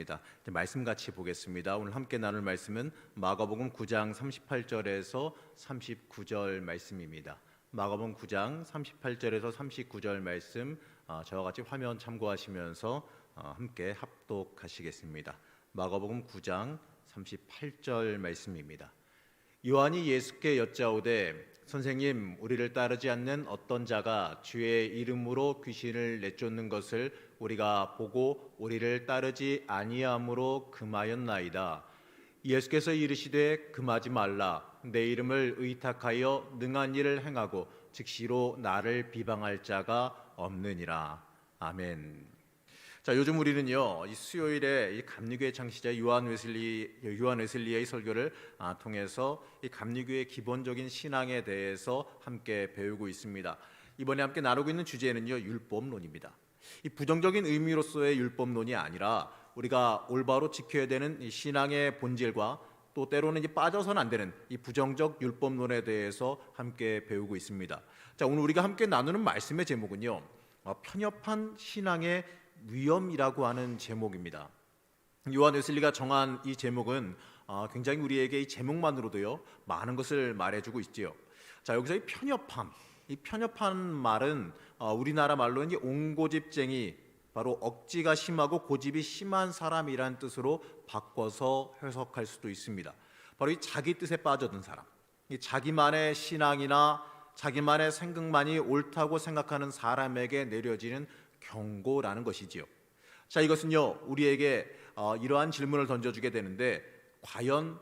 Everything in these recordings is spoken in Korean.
하겠습니다. 말씀 같이 보겠습니다. 오늘 함께 나눌 말씀은 마가복음 9장 38절에서 39절 말씀입니다. 마가복음 9장 38절에서 39절 말씀 저와 같이 화면 참고하시면서 함께 합독하시겠습니다. 마가복음 9장 38절 말씀입니다. 요한이 예수께 여짜오되 선생님, 우리를 따르지 않는 어떤 자가 주의 이름으로 귀신을 내쫓는 것을 우리가 보고 우리를 따르지 아니함으로 금하였나이다. 예수께서 이르시되 금하지 말라. 내 이름을 의탁하여 능한 일을 행하고 즉시로 나를 비방할 자가 없느니라. 아멘. 자, 요즘 우리는요, 이 수요일에 이 감리교회 창시자 요한 웨슬리의 설교를 통해서 이 감리교회의 기본적인 신앙에 대해서 함께 배우고 있습니다. 이번에 함께 나누고 있는 주제는요, 율법론입니다. 이 부정적인 의미로서의 율법론이 아니라 우리가 올바로 지켜야 되는 이 신앙의 본질과 또 때로는 빠져서는 안 되는 이 부정적 율법론에 대해서 함께 배우고 있습니다. 자, 오늘 우리가 함께 나누는 말씀의 제목은요, 편협한 신앙의 위험이라고 하는 제목입니다. 요한 웨슬리가 정한 이 제목은 굉장히 우리에게 이 제목만으로도요 많은 것을 말해주고 있지요. 자, 여기서 이 편협한 말은 우리나라 말로는 옹고집쟁이, 바로 억지가 심하고 고집이 심한 사람이란 뜻으로 바꿔서 해석할 수도 있습니다. 바로 이 자기 뜻에 빠져든 사람, 이 자기만의 신앙이나 자기만의 생각만이 옳다고 생각하는 사람에게 내려지는 경고라는 것이지요. 자, 이것은요 우리에게 이러한 질문을 던져주게 되는데, 과연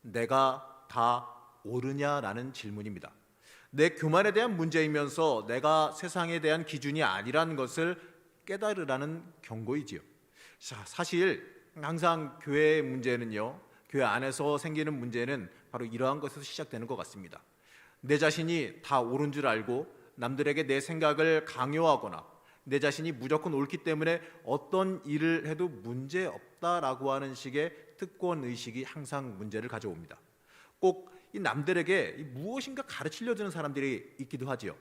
내가 다 옳으냐라는 질문입니다. 내 교만에 대한 문제이면서 내가 세상에 대한 기준이 아니라는 것을 깨달으라는 경고이지요. 자, 사실 항상 교회의 문제는요, 교회 안에서 생기는 문제는 바로 이러한 것에서 시작되는 것 같습니다. 내 자신이 다 옳은 줄 알고 남들에게 내 생각을 강요하거나 내 자신이 무조건 옳기 때문에 어떤 일을 해도 문제 없다라고 하는 식의 특권 의식이 항상 문제를 가져옵니다. 꼭 이 남들에게 무엇인가 가르치려 드는 사람들이 있기도 하지요.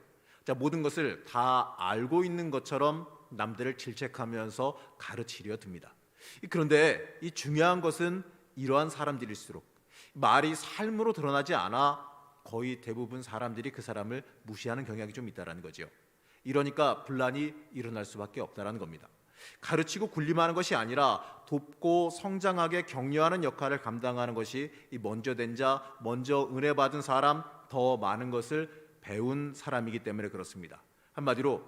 자, 모든 것을 다 알고 있는 것처럼 남들을 질책하면서 가르치려 듭니다. 그런데 이 중요한 것은 이러한 사람들일수록 말이 삶으로 드러나지 않아 거의 대부분 사람들이 그 사람을 무시하는 경향이 좀 있다는 거죠. 이러니까 분란이 일어날 수밖에 없다는 겁니다. 가르치고 군림하는 것이 아니라 돕고 성장하게 격려하는 역할을 감당하는 것이 이 먼저 된 자, 먼저 은혜 받은 사람, 더 많은 것을 배운 사람이기 때문에 그렇습니다. 한마디로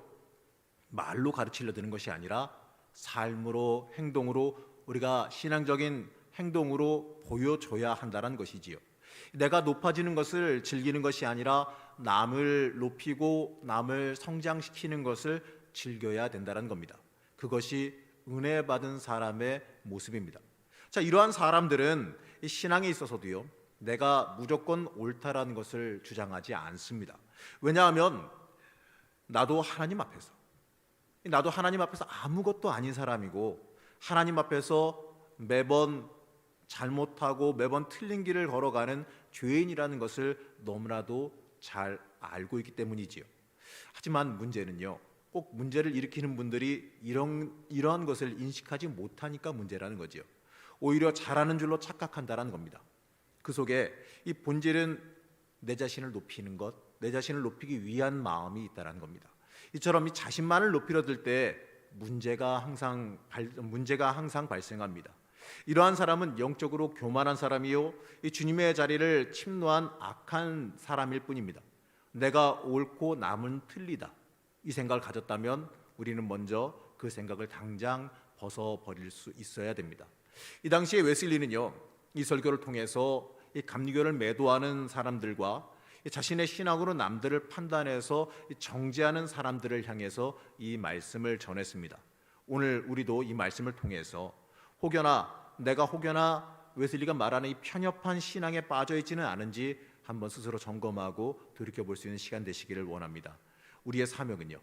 말로 가르치려 드는 것이 아니라 삶으로, 행동으로, 우리가 신앙적인 행동으로 보여줘야 한다는 것이지요. 내가 높아지는 것을 즐기는 것이 아니라 남을 높이고 남을 성장시키는 것을 즐겨야 된다는 겁니다. 그것이 은혜 받은 사람의 모습입니다. 자, 이러한 사람들은 이 신앙에 있어서도요, 내가 무조건 옳다라는 것을 주장하지 않습니다. 왜냐하면 나도 하나님 앞에서 아무것도 아닌 사람이고, 하나님 앞에서 매번 잘못하고 매번 틀린 길을 걸어가는 죄인이라는 것을 너무나도 잘 알고 있기 때문이지요. 하지만 문제는요, 꼭 문제를 일으키는 분들이 이러한 것을 인식하지 못하니까 문제라는 거지요. 오히려 잘하는 줄로 착각한다라는 겁니다. 그 속에 이 본질은 내 자신을 높이는 것, 내 자신을 높이기 위한 마음이 있다라는 겁니다. 이처럼 이 자신만을 높이려 들 때 문제가 항상 발생합니다. 이러한 사람은 영적으로 교만한 사람이요, 이 주님의 자리를 침노한 악한 사람일 뿐입니다. 내가 옳고 남은 틀리다, 이 생각을 가졌다면 우리는 먼저 그 생각을 당장 벗어버릴 수 있어야 됩니다. 이 당시에 웨슬리는요, 이 설교를 통해서 이 감리교를 매도하는 사람들과 자신의 신앙으로 남들을 판단해서 정죄하는 사람들을 향해서 이 말씀을 전했습니다. 오늘 우리도 이 말씀을 통해서 내가 혹여나 웨슬리가 말하는 이 편협한 신앙에 빠져 있지는 않은지 한번 스스로 점검하고 돌이켜볼 수 있는 시간 되시기를 원합니다. 우리의 사명은요,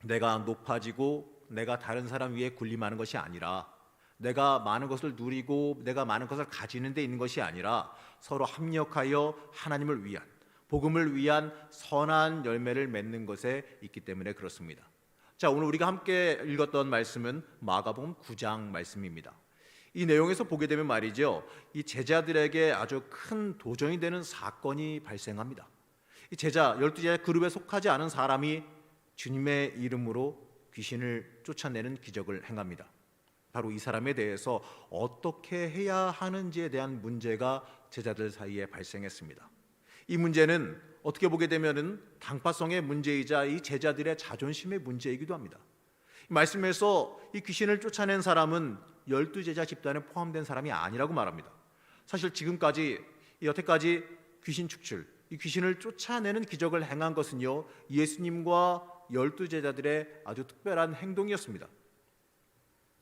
내가 높아지고 내가 다른 사람 위에 군림하는 것이 아니라, 내가 많은 것을 누리고 내가 많은 것을 가지는 데 있는 것이 아니라 서로 합력하여 하나님을 위한, 복음을 위한 선한 열매를 맺는 것에 있기 때문에 그렇습니다. 자, 오늘 우리가 함께 읽었던 말씀은 마가복음 9장 말씀입니다. 이 내용에서 보게 되면 말이죠, 이 제자들에게 아주 큰 도전이 되는 사건이 발생합니다. 이 제자 12제자 그룹에 속하지 않은 사람이 주님의 이름으로 귀신을 쫓아내는 기적을 행합니다. 바로 이 사람에 대해서 어떻게 해야 하는지에 대한 문제가 제자들 사이에 발생했습니다. 이 문제는 어떻게 보게 되면은 당파성의 문제이자 이 제자들의 자존심의 문제이기도 합니다. 말씀에서 이 귀신을 쫓아낸 사람은 12제자 집단에 포함된 사람이 아니라고 말합니다. 사실 지금까지 여태까지 귀신 축출, 이 귀신을 쫓아내는 기적을 행한 것은요, 예수님과 12제자들의 아주 특별한 행동이었습니다.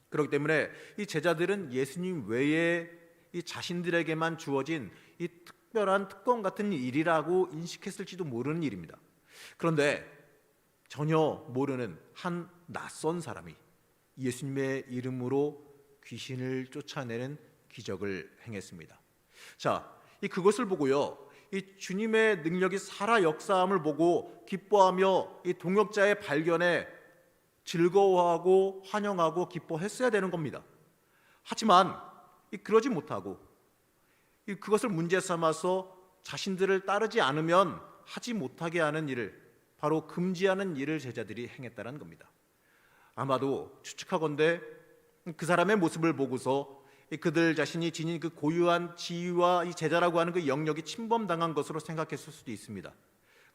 그렇기 때문에 이 제자들은 예수님 외에 이 자신들에게만 주어진 이 특별한 특권 같은 일이라고 인식했을지도 모르는 일입니다. 그런데 전혀 모르는 한 낯선 사람이 예수님의 이름으로 귀신을 쫓아내는 기적을 행했습니다. 자, 이 그것을 보고요, 이 주님의 능력이 살아 역사함을 보고 기뻐하며 이 동역자의 발견에 즐거워하고 환영하고 기뻐했어야 되는 겁니다. 하지만 그러지 못하고 그것을 문제 삼아서 자신들을 따르지 않으면 하지 못하게 하는 일을, 바로 금지하는 일을 제자들이 행했다는 겁니다. 아마도 추측하건대 그 사람의 모습을 보고서 그들 자신이 지닌 그 고유한 지위와 이 제자라고 하는 그 영역이 침범당한 것으로 생각했을 수도 있습니다.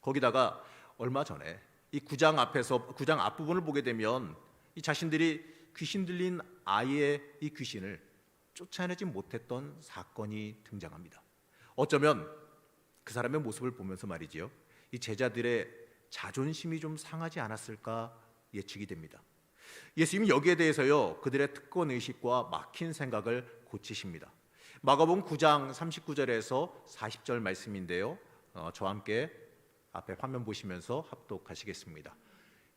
거기다가 얼마 전에 이 9장 앞부분을 보게 되면 이 자신들이 귀신 들린 아이의 이 귀신을 쫓아내지 못했던 사건이 등장합니다. 어쩌면 그 사람의 모습을 보면서 말이지요, 이 제자들의 자존심이 좀 상하지 않았을까 예측이 됩니다. 예수님이 여기에 대해서요, 그들의 특권의식과 막힌 생각을 고치십니다. 마가복음 9장 39절에서 40절 말씀인데요, 저와 함께 앞에 화면 보시면서 합독하시겠습니다.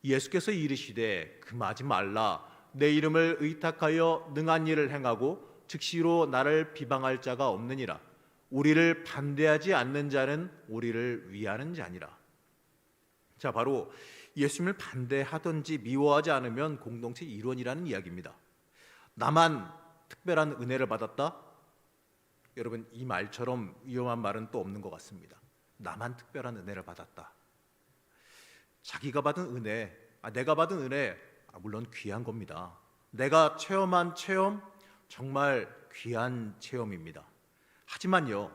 예수께서 이르시되 금하지 말라. 내 이름을 의탁하여 능한 일을 행하고 즉시로 나를 비방할 자가 없느니라. 우리를 반대하지 않는 자는 우리를 위하는 자니라. 자, 바로 예수님을 반대하든지 미워하지 않으면 공동체 일원이라는 이야기입니다. 나만 특별한 은혜를 받았다? 여러분, 이 말처럼 위험한 말은 또 없는 것 같습니다. 나만 특별한 은혜를 받았다. 자기가 받은 은혜, 내가 받은 은혜, 물론 귀한 겁니다. 내가 체험한 체험, 정말 귀한 체험입니다. 하지만요,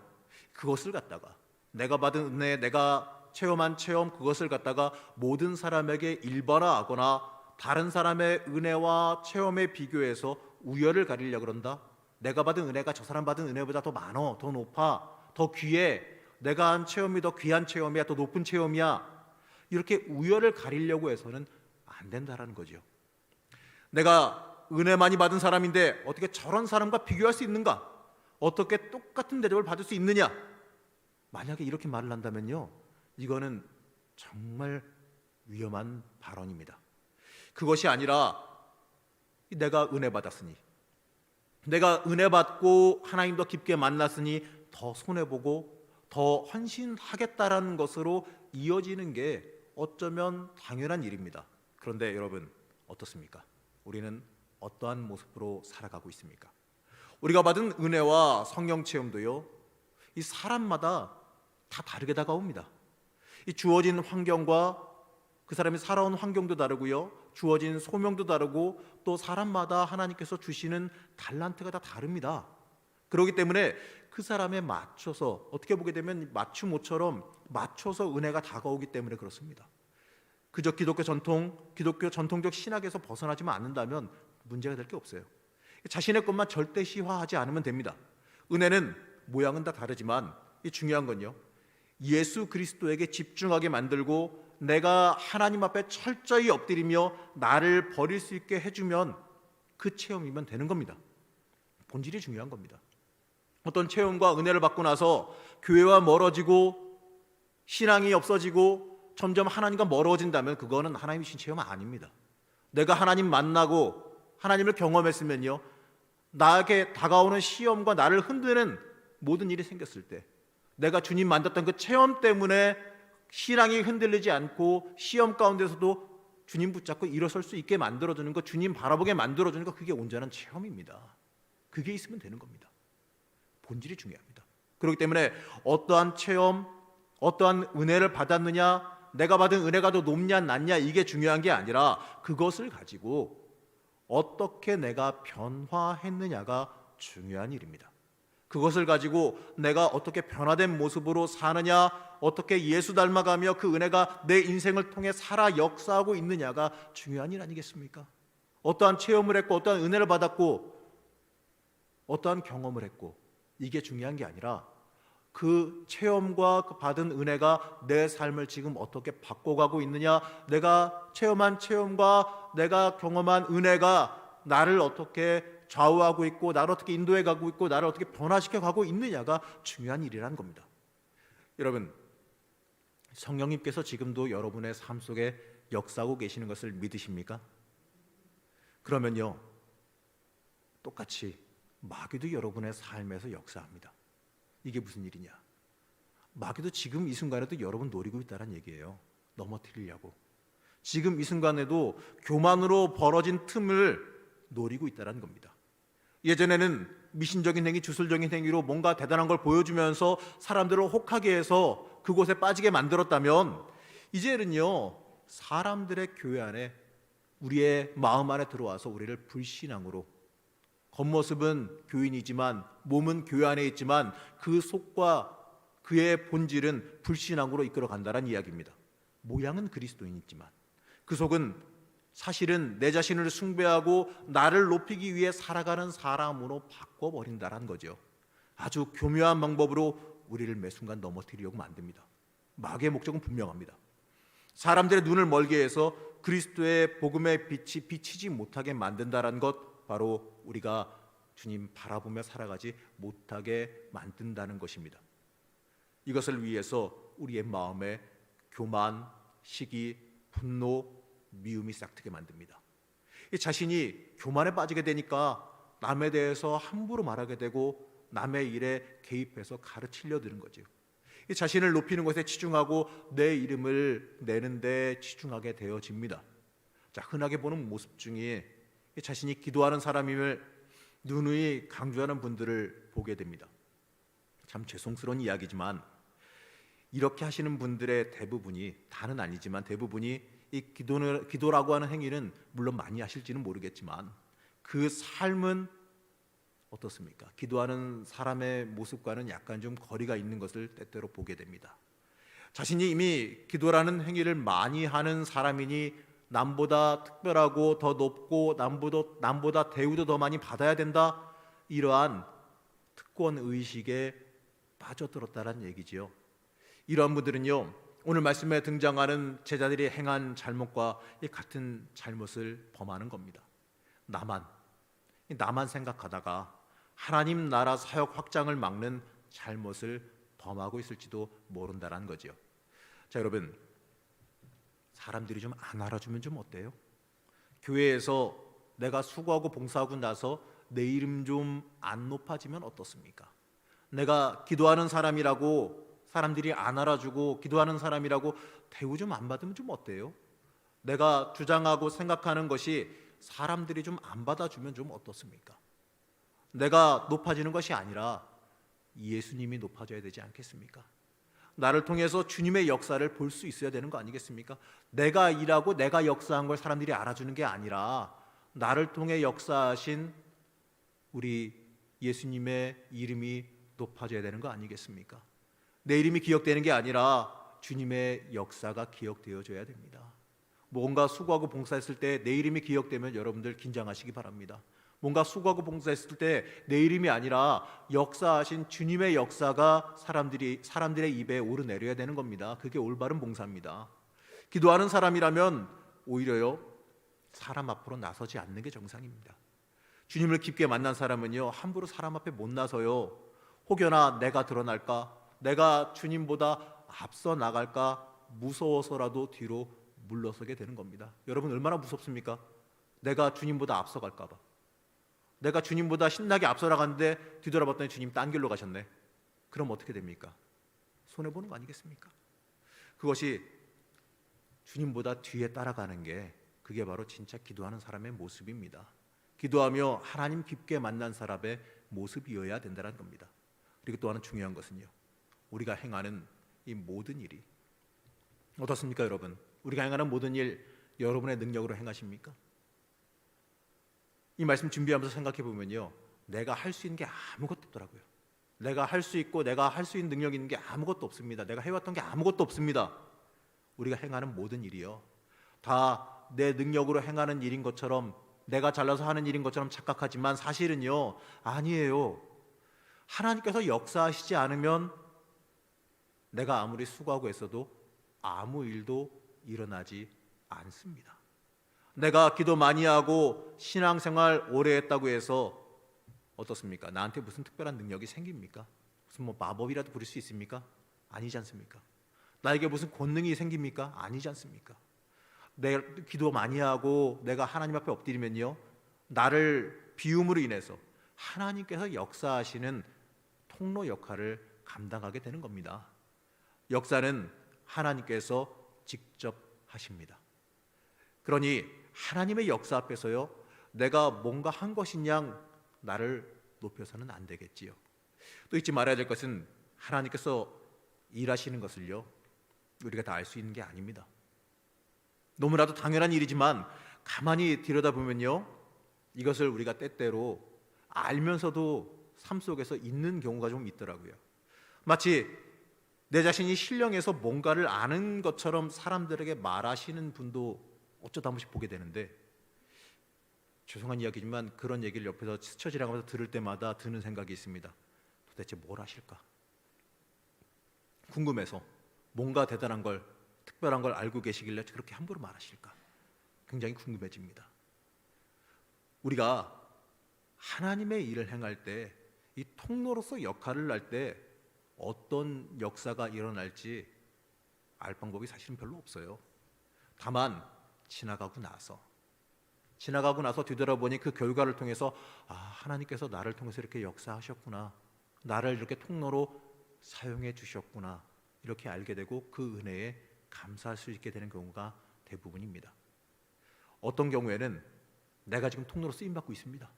그것을 갖다가 내가 받은 은혜, 내가 체험한 체험, 그것을 갖다가 모든 사람에게 일반화하거나 다른 사람의 은혜와 체험에 비교해서 우열을 가리려고 그런다. 내가 받은 은혜가 저 사람 받은 은혜보다 더 많어, 더 높아, 더 귀해, 내가 한 체험이 더 귀한 체험이야, 더 높은 체험이야, 이렇게 우열을 가리려고 해서는 안 된다라는 거죠. 내가 은혜 많이 받은 사람인데 어떻게 저런 사람과 비교할 수 있는가? 어떻게 똑같은 대접을 받을 수 있느냐? 만약에 이렇게 말을 한다면요, 이거는 정말 위험한 발언입니다. 그것이 아니라 내가 은혜 받았으니, 내가 은혜 받고 하나님 더 깊게 만났으니 더 손해보고 더 헌신하겠다라는 것으로 이어지는 게 어쩌면 당연한 일입니다. 그런데 여러분, 어떻습니까? 우리는 어떠한 모습으로 살아가고 있습니까? 우리가 받은 은혜와 성령 체험도요, 이 사람마다 다 다르게 다가옵니다. 이 주어진 환경과 그 사람이 살아온 환경도 다르고요, 주어진 소명도 다르고, 또 사람마다 하나님께서 주시는 달란트가 다 다릅니다. 그렇기 때문에 그 사람에 맞춰서, 어떻게 보게 되면 맞춤옷처럼 맞춰서 은혜가 다가오기 때문에 그렇습니다. 그저 기독교 전통적 신학에서 벗어나지만 않는다면 문제가 될 게 없어요. 자신의 것만 절대 시화하지 않으면 됩니다. 은혜는 모양은 다 다르지만 이 중요한 건요, 예수 그리스도에게 집중하게 만들고 내가 하나님 앞에 철저히 엎드리며 나를 버릴 수 있게 해주면 그 체험이면 되는 겁니다. 본질이 중요한 겁니다. 어떤 체험과 은혜를 받고 나서 교회와 멀어지고 신앙이 없어지고 점점 하나님과 멀어진다면 그거는 하나님이 주신 체험 아닙니다. 내가 하나님 만나고 하나님을 경험했으면요, 나에게 다가오는 시험과 나를 흔드는 모든 일이 생겼을 때 내가 주님 만났던 그 체험 때문에 신앙이 흔들리지 않고 시험 가운데서도 주님 붙잡고 일어설 수 있게 만들어주는 것, 주님 바라보게 만들어주는 것, 그게 온전한 체험입니다. 그게 있으면 되는 겁니다. 본질이 중요합니다. 그렇기 때문에 어떠한 체험, 어떠한 은혜를 받았느냐, 내가 받은 은혜가 더 높냐 낮냐 이게 중요한 게 아니라 그것을 가지고 어떻게 내가 변화했느냐가 중요한 일입니다. 그것을 가지고 내가 어떻게 변화된 모습으로 사느냐, 어떻게 예수 닮아가며 그 은혜가 내 인생을 통해 살아 역사하고 있느냐가 중요한 일 아니겠습니까? 어떠한 체험을 했고 어떠한 은혜를 받았고 어떠한 경험을 했고 이게 중요한 게 아니라 그 체험과 그 받은 은혜가 내 삶을 지금 어떻게 바꿔가고 있느냐, 내가 체험한 체험과 내가 경험한 은혜가 나를 어떻게 좌우하고 있고 나를 어떻게 인도해 가고 있고 나를 어떻게 변화시켜 가고 있느냐가 중요한 일이라는 겁니다. 여러분, 성령님께서 지금도 여러분의 삶 속에 역사하고 계시는 것을 믿으십니까? 그러면요, 똑같이 마귀도 여러분의 삶에서 역사합니다. 이게 무슨 일이냐? 마귀도 지금 이 순간에도 여러분 노리고 있다는 얘기예요. 넘어뜨리려고. 지금 이 순간에도 교만으로 벌어진 틈을 노리고 있다는 겁니다. 예전에는 미신적인 행위, 주술적인 행위로 뭔가 대단한 걸 보여주면서 사람들을 혹하게 해서 그곳에 빠지게 만들었다면 이제는요, 사람들의 교회 안에 우리의 마음 안에 들어와서 우리를 불신앙으로, 겉모습은 교인이지만 몸은 교회 안에 있지만 그 속과 그의 본질은 불신앙으로 이끌어 간다는 이야기입니다. 모양은 그리스도인이지만 그 속은 사실은 내 자신을 숭배하고 나를 높이기 위해 살아가는 사람으로 바꿔버린다는 거죠. 아주 교묘한 방법으로 우리를 매 순간 넘어뜨리려고 만듭니다. 마귀의 목적은 분명합니다. 사람들의 눈을 멀게 해서 그리스도의 복음의 빛이 비치지 못하게 만든다는 것, 바로 우리가 주님 바라보며 살아가지 못하게 만든다는 것입니다. 이것을 위해서 우리의 마음에 교만, 시기, 분노, 미움이 싹트게 만듭니다. 자신이 교만에 빠지게 되니까 남에 대해서 함부로 말하게 되고 남의 일에 개입해서 가르치려 드는 거죠. 자신을 높이는 것에 치중하고 내 이름을 내는 데 치중하게 되어집니다. 자, 흔하게 보는 모습 중에 자신이 기도하는 사람임을 누누이 강조하는 분들을 보게 됩니다. 참 죄송스러운 이야기지만 이렇게 하시는 분들의 대부분이, 다는 아니지만 대부분이 이 기도라고 하는 행위는 물론 많이 하실지는 모르겠지만 그 삶은 어떻습니까? 기도하는 사람의 모습과는 약간 좀 거리가 있는 것을 때때로 보게 됩니다. 자신이 이미 기도라는 행위를 많이 하는 사람이니 남보다 특별하고 더 높고 남보다 대우도 더 많이 받아야 된다, 이러한 특권 의식에 빠져들었다는 얘기지요. 이러한 분들은요, 오늘 말씀에 등장하는 제자들이 행한 잘못과 같은 잘못을 범하는 겁니다. 나만 생각하다가 하나님 나라 사역 확장을 막는 잘못을 범하고 있을지도 모른다는 거죠. 자, 여러분, 사람들이 좀 안 알아주면 좀 어때요? 교회에서 내가 수고하고 봉사하고 나서 내 이름 좀 안 높아지면 어떻습니까? 내가 기도하는 사람이라고 사람들이 안 알아주고 기도하는 사람이라고 대우 좀 안 받으면 좀 어때요? 내가 주장하고 생각하는 것이 사람들이 좀 안 받아주면 좀 어떻습니까? 내가 높아지는 것이 아니라 예수님이 높아져야 되지 않겠습니까? 나를 통해서 주님의 역사를 볼 수 있어야 되는 거 아니겠습니까? 내가 일하고 내가 역사한 걸 사람들이 알아주는 게 아니라 나를 통해 역사하신 우리 예수님의 이름이 높아져야 되는 거 아니겠습니까? 내 이름이 기억되는 게 아니라 주님의 역사가 기억되어져야 됩니다. 뭔가 수고하고 봉사했을 때 내 이름이 기억되면 여러분들 긴장하시기 바랍니다. 뭔가 수고하고 봉사했을 때 내 이름이 아니라 역사하신 주님의 역사가 사람들의 입에 오르내려야 되는 겁니다. 그게 올바른 봉사입니다. 기도하는 사람이라면 오히려요, 사람 앞으로 나서지 않는 게 정상입니다. 주님을 깊게 만난 사람은요, 함부로 사람 앞에 못 나서요, 혹여나 내가 드러날까, 내가 주님보다 앞서 나갈까 무서워서라도 뒤로 물러서게 되는 겁니다. 여러분, 얼마나 무섭습니까? 내가 주님보다 앞서갈까 봐. 내가 주님보다 신나게 앞서 나갔는데 뒤돌아봤더니 주님 딴 길로 가셨네. 그럼 어떻게 됩니까? 손해보는 거 아니겠습니까? 그것이 주님보다 뒤에 따라가는 게, 그게 바로 진짜 기도하는 사람의 모습입니다. 기도하며 하나님 깊게 만난 사람의 모습이어야 된다는 겁니다. 그리고 또 하나 중요한 것은요, 우리가 행하는 이 모든 일이 어떻습니까, 여러분? 우리가 행하는 모든 일 여러분의 능력으로 행하십니까? 이 말씀 준비하면서 생각해 보면요, 내가 할 수 있는 게 아무것도 없더라고요. 내가 할 수 있고 내가 할 수 있는 능력이 있는 게 아무것도 없습니다. 내가 해왔던 게 아무것도 없습니다. 우리가 행하는 모든 일이요, 다 내 능력으로 행하는 일인 것처럼, 내가 잘나서 하는 일인 것처럼 착각하지만 사실은요, 아니에요. 하나님께서 역사하시지 않으면 내가 아무리 수고하고 애써도 아무 일도 일어나지 않습니다. 내가 기도 많이 하고 신앙생활 오래 했다고 해서 어떻습니까? 나한테 무슨 특별한 능력이 생깁니까? 무슨 마법이라도 부릴 수 있습니까? 아니지 않습니까? 나에게 무슨 권능이 생깁니까? 아니지 않습니까? 내가 기도 많이 하고 내가 하나님 앞에 엎드리면요, 나를 비움으로 인해서 하나님께서 역사하시는 통로 역할을 감당하게 되는 겁니다. 역사는 하나님께서 직접 하십니다. 그러니 하나님의 역사 앞에서요, 내가 뭔가 한 것인 양 나를 높여서는 안 되겠지요. 또 잊지 말아야 될 것은 하나님께서 일하시는 것을요, 우리가 다 알 수 있는 게 아닙니다. 너무나도 당연한 일이지만 가만히 들여다보면요, 이것을 우리가 때때로 알면서도 삶 속에서 있는 경우가 좀 있더라고요. 마치 내 자신이 신령해서 뭔가를 아는 것처럼 사람들에게 말하시는 분도 어쩌다 한 번씩 보게 되는데, 죄송한 이야기지만 그런 얘기를 옆에서 스쳐 지나가면서 들을 때마다 드는 생각이 있습니다. 도대체 뭘 하실까? 궁금해서 뭔가 대단한 걸, 특별한 걸 알고 계시길래 그렇게 함부로 말하실까? 굉장히 궁금해집니다. 우리가 하나님의 일을 행할 때, 이 통로로서 역할을 할 때 어떤 역사가 일어날지 알 방법이 사실은 별로 없어요. 다만 지나가고 나서 뒤돌아보니 그 결과를 통해서 하나님께서 나를 통해서 이렇게 역사하셨구나, 나를 이렇게 통로로 사용해 주셨구나, 이렇게 알게 되고 그 은혜에 감사할 수 있게 되는 경우가 대부분입니다. 어떤 경우에는 내가 지금 통로로 쓰임받고 있습니다.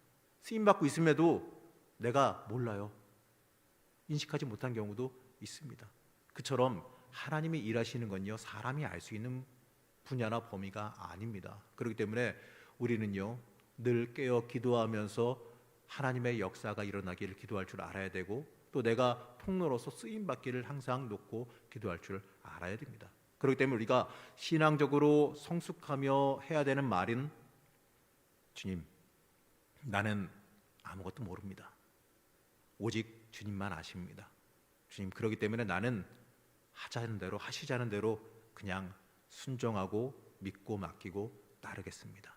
쓰임받고 있음에도 내가 몰라요. 인식하지 못한 경우도 있습니다. 그처럼 하나님이 일하시는 건요, 사람이 알 수 있는 분야나 범위가 아닙니다. 그렇기 때문에 우리는요, 늘 깨어 기도하면서 하나님의 역사가 일어나기를 기도할 줄 알아야 되고, 또 내가 통로로서 쓰임받기를 항상 놓고 기도할 줄 알아야 됩니다. 그렇기 때문에 우리가 신앙적으로 성숙하며 해야 되는 말은, 주님, 나는 아무것도 모릅니다. 오직 주님만 아십니다. 주님, 그렇기 때문에 나는 하자는 대로, 하시자는 대로 그냥 순종하고 믿고 맡기고 따르겠습니다.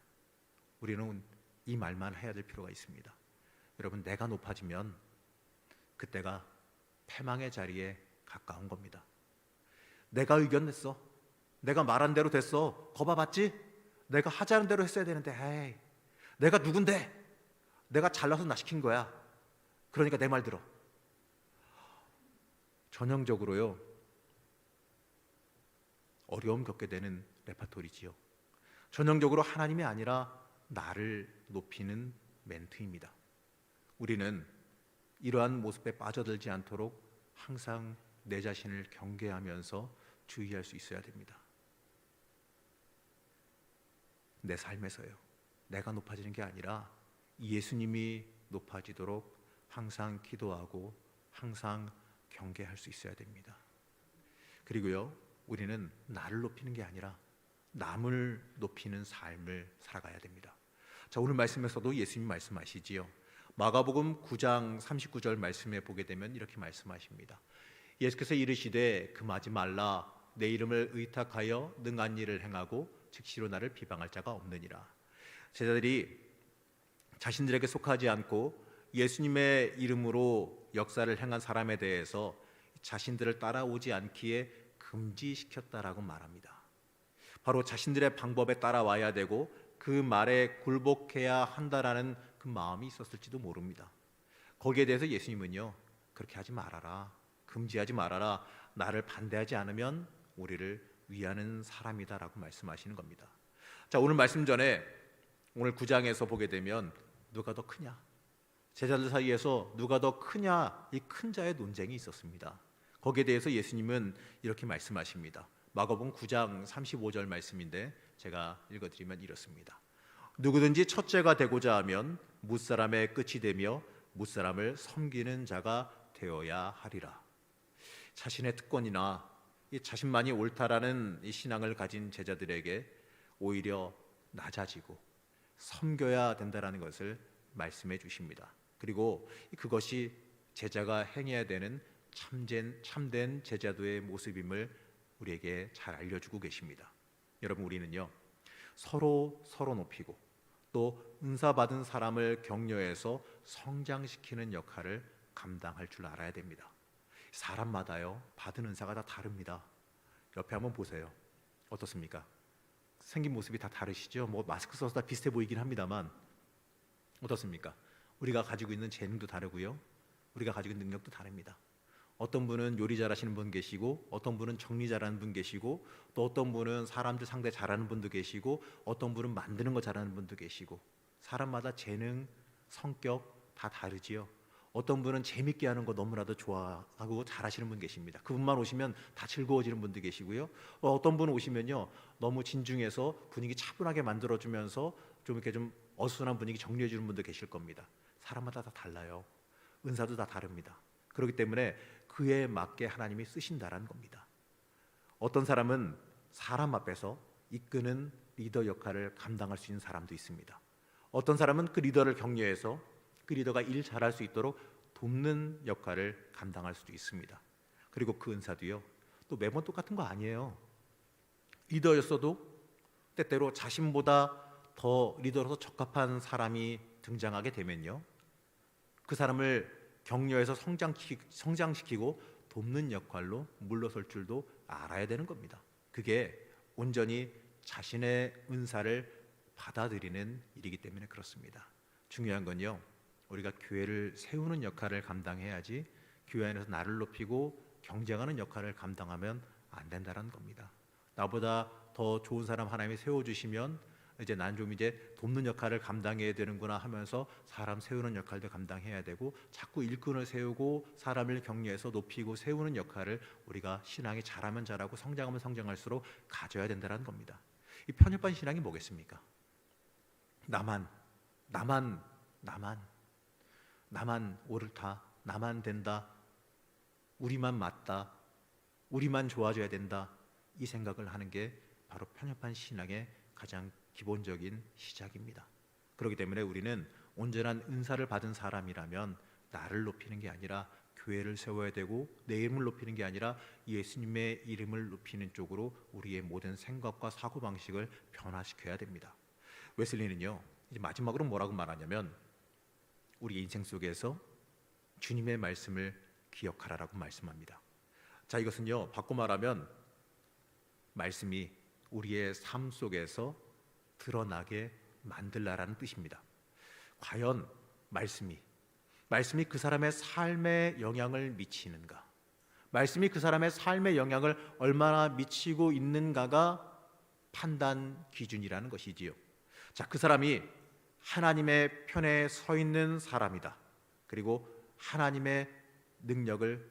우리는 이 말만 해야 될 필요가 있습니다. 여러분, 내가 높아지면 그때가 패망의 자리에 가까운 겁니다. 내가 의견 냈어, 내가 말한 대로 됐어, 거봐봤지? 내가 하자는 대로 했어야 되는데, 에이, 내가 누군데? 내가 잘나서 나 시킨 거야. 그러니까 내 말 들어. 전형적으로요, 어려움 겪게 되는 레파토리지요. 전형적으로 하나님이 아니라 나를 높이는 멘트입니다. 우리는 이러한 모습에 빠져들지 않도록 항상 내 자신을 경계하면서 주의할 수 있어야 됩니다. 내 삶에서요, 내가 높아지는 게 아니라 예수님이 높아지도록 항상 기도하고 항상 경계할 수 있어야 됩니다. 그리고요, 우리는 나를 높이는 게 아니라 남을 높이는 삶을 살아가야 됩니다. 자, 오늘 말씀에서도 예수님 말씀하시지요. 마가복음 9장 39절 말씀에 보게 되면 이렇게 말씀하십니다. 예수께서 이르시되 금하지 말라, 내 이름을 의탁하여 능한 일을 행하고 즉시로 나를 비방할 자가 없느니라. 제자들이 자신들에게 속하지 않고 예수님의 이름으로 역사를 행한 사람에 대해서 자신들을 따라오지 않기에 금지시켰다라고 말합니다. 바로 자신들의 방법에 따라와야 되고 그 말에 굴복해야 한다라는 그 마음이 있었을지도 모릅니다. 거기에 대해서 예수님은요, 그렇게 하지 말아라, 금지하지 말아라, 나를 반대하지 않으면 우리를 위하는 사람이다라고 말씀하시는 겁니다. 자, 오늘 말씀 전에 오늘 9장에서 보게 되면 누가 더 크냐? 제자들 사이에서 누가 더 크냐? 이 큰 자의 논쟁이 있었습니다. 거기에 대해서 예수님은 이렇게 말씀하십니다. 마가복음 9장 35절 말씀인데 제가 읽어드리면 이렇습니다. 누구든지 첫째가 되고자 하면 무사람의 끝이 되며 무사람을 섬기는 자가 되어야 하리라. 자신의 특권이나 이 자신만이 옳다라는 이 신앙을 가진 제자들에게 오히려 낮아지고 섬겨야 된다라는 것을 말씀해 주십니다. 그리고 그것이 제자가 행해야 되는 참된 제자도의 모습임을 우리에게 잘 알려주고 계십니다. 여러분, 우리는요 서로 높이고 또 은사 받은 사람을 격려해서 성장시키는 역할을 감당할 줄 알아야 됩니다. 사람마다요 받은 은사가 다 다릅니다. 옆에 한번 보세요. 어떻습니까? 생긴 모습이 다 다르시죠? 뭐 마스크 써서 다 비슷해 보이긴 합니다만 어떻습니까? 우리가 가지고 있는 재능도 다르고요, 우리가 가지고 있는 능력도 다릅니다. 어떤 분은 요리 잘하시는 분 계시고, 어떤 분은 정리 잘하는 분 계시고, 또 어떤 분은 사람들 상대 잘하는 분도 계시고, 어떤 분은 만드는 거 잘하는 분도 계시고, 사람마다 재능, 성격 다 다르지요. 어떤 분은 재밌게 하는 거 너무나도 좋아하고 잘하시는 분 계십니다. 그분만 오시면 다 즐거워지는 분도 계시고요. 어떤 분 오시면요 너무 진중해서 분위기 차분하게 만들어주면서 좀 이렇게 좀 어수선한 분위기 정리해주는 분도 계실 겁니다. 사람마다 다 달라요. 은사도 다 다릅니다. 그렇기 때문에 그에 맞게 하나님이 쓰신다라는 겁니다. 어떤 사람은 사람 앞에서 이끄는 리더 역할을 감당할 수 있는 사람도 있습니다. 어떤 사람은 그 리더를 격려해서 그 리더가 일 잘할 수 있도록 돕는 역할을 감당할 수도 있습니다. 그리고 그 은사도요 또 매번 똑같은 거 아니에요. 리더였어도 때때로 자신보다 더 리더로서 적합한 사람이 등장하게 되면요 그 사람을 격려해서 성장시키고 돕는 역할로 물러설 줄도 알아야 되는 겁니다. 그게 온전히 자신의 은사를 받아들이는 일이기 때문에 그렇습니다. 중요한 건요 우리가 교회를 세우는 역할을 감당해야지 교회 안에서 나를 높이고 경쟁하는 역할을 감당하면 안 된다는 겁니다. 나보다 더 좋은 사람 하나님이 세워주시면 이제 난 좀 이제 돕는 역할을 감당해야 되는구나 하면서 사람 세우는 역할도 감당해야 되고, 자꾸 일꾼을 세우고 사람을 격려해서 높이고 세우는 역할을 우리가 신앙이 잘하면 잘하고 성장하면 성장할수록 가져야 된다는 겁니다. 이 편협한 신앙이 뭐겠습니까? 나만 옳다, 나만 된다, 우리만 맞다, 우리만 좋아져야 된다, 이 생각을 하는 게 바로 편협한 신앙의 가장 기본적인 시작입니다. 그렇기 때문에 우리는 온전한 은사를 받은 사람이라면 나를 높이는 게 아니라 교회를 세워야 되고, 내 이름을 높이는 게 아니라 예수님의 이름을 높이는 쪽으로 우리의 모든 생각과 사고방식을 변화시켜야 됩니다. 웨슬리는요 이제 마지막으로 뭐라고 말하냐면 우리 인생 속에서 주님의 말씀을 기억하라라고 말씀합니다. 자, 이것은요 바꿔 말하면 말씀이 우리의 삶 속에서 드러나게 만들라라는 뜻입니다. 과연 말씀이 그 사람의 삶에 영향을 미치는가, 말씀이 그 사람의 삶에 영향을 얼마나 미치고 있는가가 판단 기준이라는 것이지요. 자, 그 사람이 하나님의 편에 서 있는 사람이다. 그리고 하나님의 능력을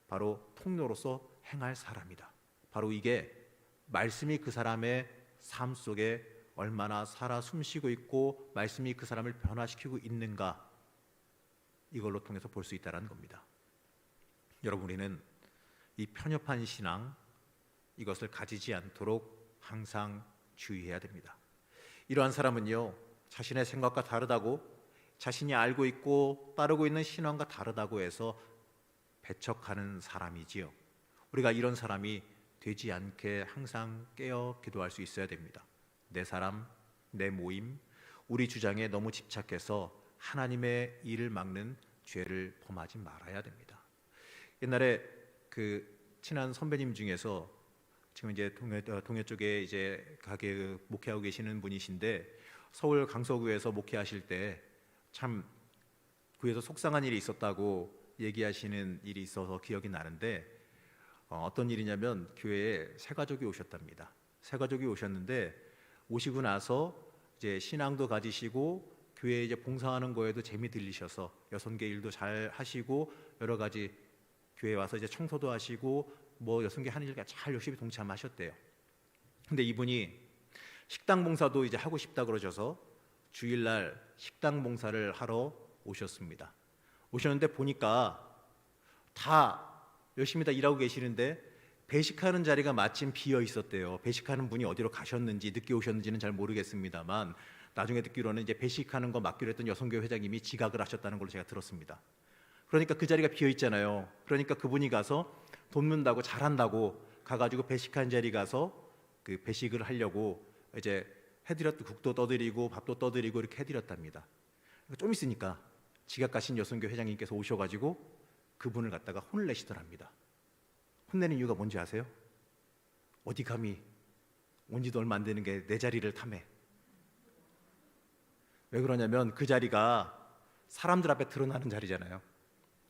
바로 통로로서 행할 사람이다. 바로 이게 말씀이 그 사람의 삶 속에 얼마나 살아 숨쉬고 있고 말씀이 그 사람을 변화시키고 있는가, 이걸로 통해서 볼 수 있다는 겁니다. 여러분, 우리는 이 편협한 신앙, 이것을 가지지 않도록 항상 주의해야 됩니다. 이러한 사람은요 자신의 생각과 다르다고, 자신이 알고 있고 따르고 있는 신앙과 다르다고 해서 배척하는 사람이지요. 우리가 이런 사람이 되지 않게 항상 깨어 기도할 수 있어야 됩니다. 내 사람, 내 모임, 우리 주장에 너무 집착해서 하나님의 일을 막는 죄를 범하지 말아야 됩니다. 옛날에 그 친한 선배님 중에서 지금 이제 동해 쪽에 이제 가게 목회하고 계시는 분이신데, 서울 강서구에서 목회하실 때 참 구에서 속상한 일이 있었다고 얘기하시는 일이 있어서 기억이 나는데, 어떤 일이냐면 교회에 새 가족이 오셨답니다. 새 가족이 오셨는데 오시고 나서 이제 신앙도 가지시고 교회 이제 봉사하는 거에도 재미 들리셔서 여성계 일도 잘 하시고 여러 가지 교회 와서 이제 청소도 하시고 뭐 여성계 하는 일 잘 열심히 동참하셨대요. 근데 이분이 식당 봉사도 이제 하고 싶다 그러셔서 주일날 식당 봉사를 하러 오셨습니다. 오셨는데 보니까 다 열심히 다 일하고 계시는데 배식하는 자리가 마침 비어 있었대요. 배식하는 분이 어디로 가셨는지 늦게 오셨는지는 잘 모르겠습니다만 나중에 듣기로는 이제 배식하는 거 맡기로 했던 여성교회 회장님이 지각을 하셨다는 걸로 제가 들었습니다. 그러니까 그 자리가 비어 있잖아요. 그러니까 그분이 가서 돕는다고 잘한다고 가가지고 배식한 자리 가서 그 배식을 하려고 이제 해드렸던 국도 떠드리고 밥도 떠드리고 이렇게 해드렸답니다. 좀 있으니까 지각 가신 여성교 회장님께서 오셔가지고 그분을 갖다가 혼을 내시더랍니다. 혼내는 이유가 뭔지 아세요? 어디 감히 온 지도 얼마 안 되는 게 내 자리를 탐해. 왜 그러냐면 그 자리가 사람들 앞에 드러나는 자리잖아요.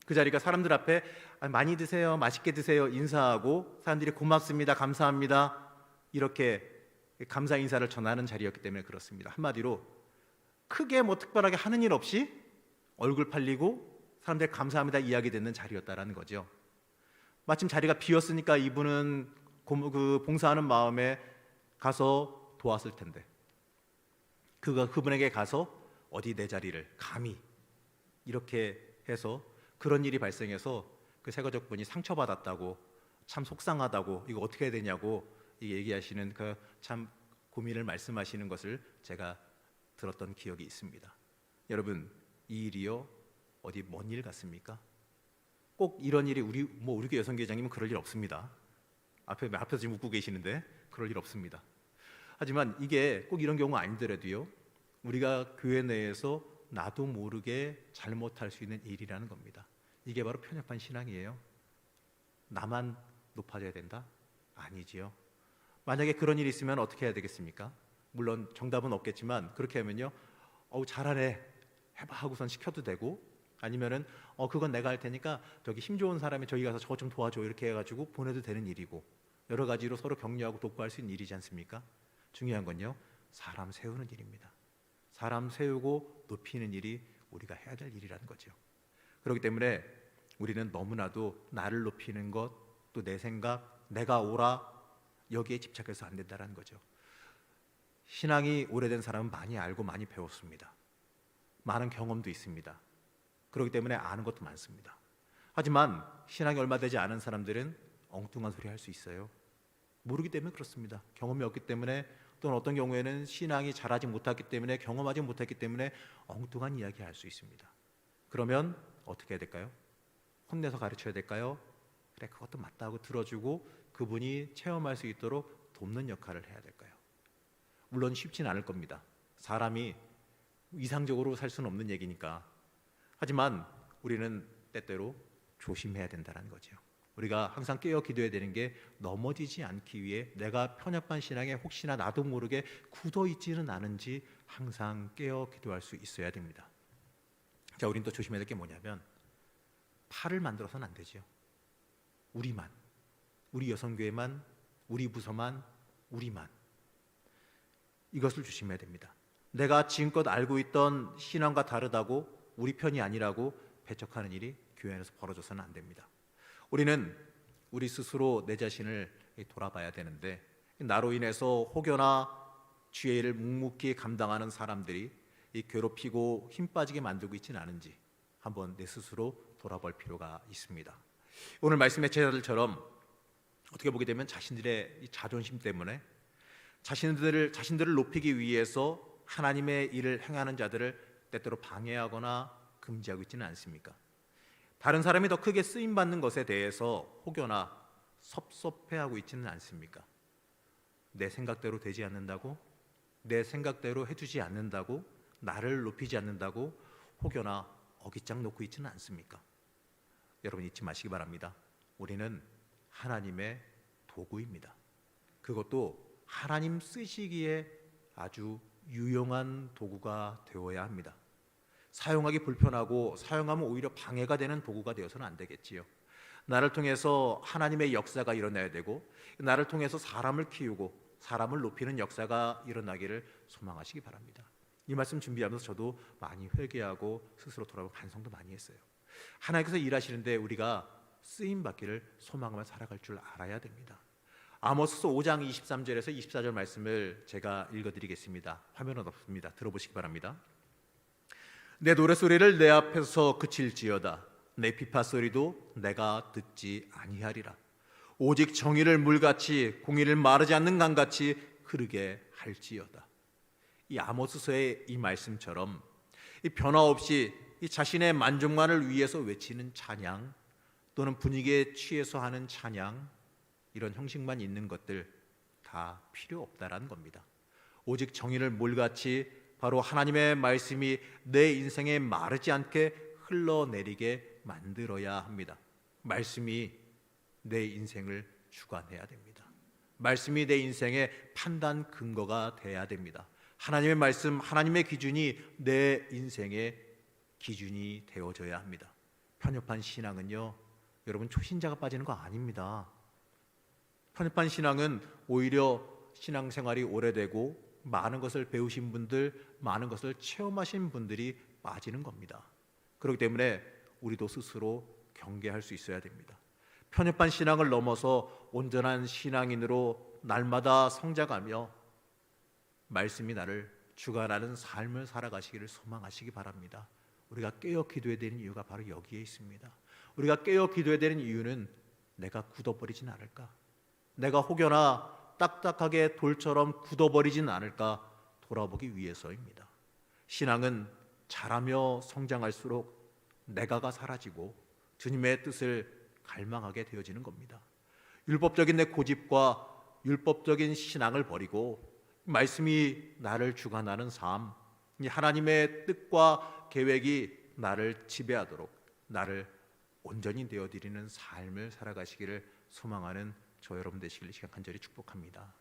그 자리가 사람들 앞에 많이 드세요, 맛있게 드세요 인사하고 사람들이 고맙습니다, 감사합니다 이렇게 감사 인사를 전하는 자리였기 때문에 그렇습니다. 한마디로 크게 뭐 특별하게 하는 일 없이 얼굴 팔리고 사람들이 감사합니다 이야기 듣는 자리였다라는 거죠. 마침 자리가 비었으니까 이분은 그 봉사하는 마음에 가서 도왔을 텐데 그분에게 가서 어디 내 자리를 감히 이렇게 해서 그런 일이 발생해서 그 세거적분이 상처받았다고 참 속상하다고 이거 어떻게 해야 되냐고 얘기하시는 그 참 고민을 말씀하시는 것을 제가 들었던 기억이 있습니다. 여러분 이 일이요 어디 먼 일 같습니까? 꼭 이런 일이 우리 교회 여성계장님은 그럴 일 없습니다. 앞에서 지금 웃고 계시는데 그럴 일 없습니다. 하지만 이게 꼭 이런 경우가 아니더라도요 우리가 교회 내에서 나도 모르게 잘못할 수 있는 일이라는 겁니다. 이게 바로 편협한 신앙이에요. 나만 높아져야 된다? 아니지요. 만약에 그런 일이 있으면 어떻게 해야 되겠습니까? 물론 정답은 없겠지만 그렇게 하면요 잘하네 해봐 하고선 시켜도 되고 아니면은 그건 내가 할 테니까 저기 힘 좋은 사람이 저기 가서 저거 좀 도와줘 이렇게 해가지고 보내도 되는 일이고 여러 가지로 서로 격려하고 돕고 할 수 있는 일이지 않습니까? 중요한 건요 사람 세우는 일입니다. 사람 세우고 높이는 일이 우리가 해야 될 일이라는 거죠. 그렇기 때문에 우리는 너무나도 나를 높이는 것 또 내 생각 내가 옳아 여기에 집착해서 안 된다는 거죠. 신앙이 오래된 사람은 많이 알고 많이 배웠습니다. 많은 경험도 있습니다. 그렇기 때문에 아는 것도 많습니다. 하지만 신앙이 얼마 되지 않은 사람들은 엉뚱한 소리 할 수 있어요. 모르기 때문에 그렇습니다. 경험이 없기 때문에 또는 어떤 경우에는 신앙이 자라지 못했기 때문에 경험하지 못했기 때문에 엉뚱한 이야기 할 수 있습니다. 그러면 어떻게 해야 될까요? 혼내서 가르쳐야 될까요? 그래 그것도 맞다 하고 들어주고 그분이 체험할 수 있도록 돕는 역할을 해야 될까요? 물론 쉽지는 않을 겁니다. 사람이 이상적으로 살 수는 없는 얘기니까. 하지만 우리는 때때로 조심해야 된다는 거죠. 우리가 항상 깨어 기도해야 되는 게 넘어지지 않기 위해 내가 편협한 신앙에 혹시나 나도 모르게 굳어 있지는 않은지 항상 깨어 기도할 수 있어야 됩니다. 자, 우린 또 조심해야 될 게 뭐냐면 팔을 만들어서는 안 되죠. 우리만, 우리 여성교회만, 우리 부서만, 우리만 이것을 조심해야 됩니다. 내가 지금껏 알고 있던 신앙과 다르다고 우리 편이 아니라고 배척하는 일이 교회 안에서 벌어져서는 안 됩니다. 우리는 우리 스스로 내 자신을 돌아봐야 되는데 나로 인해서 혹여나 주의 일을 묵묵히 감당하는 사람들이 이 괴롭히고 힘 빠지게 만들고 있지는 않은지 한번 내 스스로 돌아볼 필요가 있습니다. 오늘 말씀의 제자들처럼 어떻게 보게 되면 자신들의 이 자존심 때문에 자신들을 높이기 위해서 하나님의 일을 행하는 자들을 때때로 방해하거나 금지하고 있지는 않습니까? 다른 사람이 더 크게 쓰임받는 것에 대해서 혹여나 섭섭해하고 있지는 않습니까? 내 생각대로 되지 않는다고? 내 생각대로 해주지 않는다고? 나를 높이지 않는다고? 혹여나 어깃장 놓고 있지는 않습니까? 여러분 잊지 마시기 바랍니다. 우리는 하나님의 도구입니다. 그것도 하나님 쓰시기에 아주 유용한 도구가 되어야 합니다. 사용하기 불편하고 사용하면 오히려 방해가 되는 도구가 되어서는 안 되겠지요. 나를 통해서 하나님의 역사가 일어나야 되고 나를 통해서 사람을 키우고 사람을 높이는 역사가 일어나기를 소망하시기 바랍니다. 이 말씀 준비하면서 저도 많이 회개하고 스스로 돌아보고 반성도 많이 했어요. 하나님께서 일하시는데 우리가 쓰임 받기를 소망하며 살아갈 줄 알아야 됩니다. 아모스서 5장 23절에서 24절 말씀을 제가 읽어드리겠습니다. 화면은 없습니다. 들어보시기 바랍니다. 내 노래소리를 내 앞에서 그칠지어다. 내 비파소리도 내가 듣지 아니하리라. 오직 정의를 물같이 공의를 마르지 않는 강같이 흐르게 할지어다. 이 아모스서의 이 말씀처럼 이 변화 없이 이 자신의 만족만을 위해서 외치는 찬양 또는 분위기에 취해서 하는 찬양, 이런 형식만 있는 것들 다 필요 없다라는 겁니다. 오직 정의를 물같이 바로 하나님의 말씀이 내 인생에 마르지 않게 흘러내리게 만들어야 합니다. 말씀이 내 인생을 주관해야 됩니다. 말씀이 내 인생의 판단 근거가 돼야 됩니다. 하나님의 말씀, 하나님의 기준이 내 인생의 기준이 되어져야 합니다. 편협한 신앙은요, 여러분 초신자가 빠지는 거 아닙니다. 편협한 신앙은 오히려 신앙생활이 오래되고 많은 것을 배우신 분들, 많은 것을 체험하신 분들이 빠지는 겁니다. 그렇기 때문에 우리도 스스로 경계할 수 있어야 됩니다. 편협한 신앙을 넘어서 온전한 신앙인으로 날마다 성장하며 말씀이 나를 주관하는 삶을 살아가시기를 소망하시기 바랍니다. 우리가 깨어 기도해야 되는 이유가 바로 여기에 있습니다. 우리가 깨어 기도해야 되는 이유는 내가 굳어버리진 않을까, 내가 혹여나 딱딱하게 돌처럼 굳어버리진 않을까 돌아보기 위해서입니다. 신앙은 자라며 성장할수록 내가가 사라지고 주님의 뜻을 갈망하게 되어지는 겁니다. 율법적인 내 고집과 율법적인 신앙을 버리고 말씀이 나를 주관하는 삶, 하나님의 뜻과 계획이 나를 지배하도록 나를 온전히 되어드리는 삶을 살아가시기를 소망하는 저 여러분 되시길 간절히 축복합니다.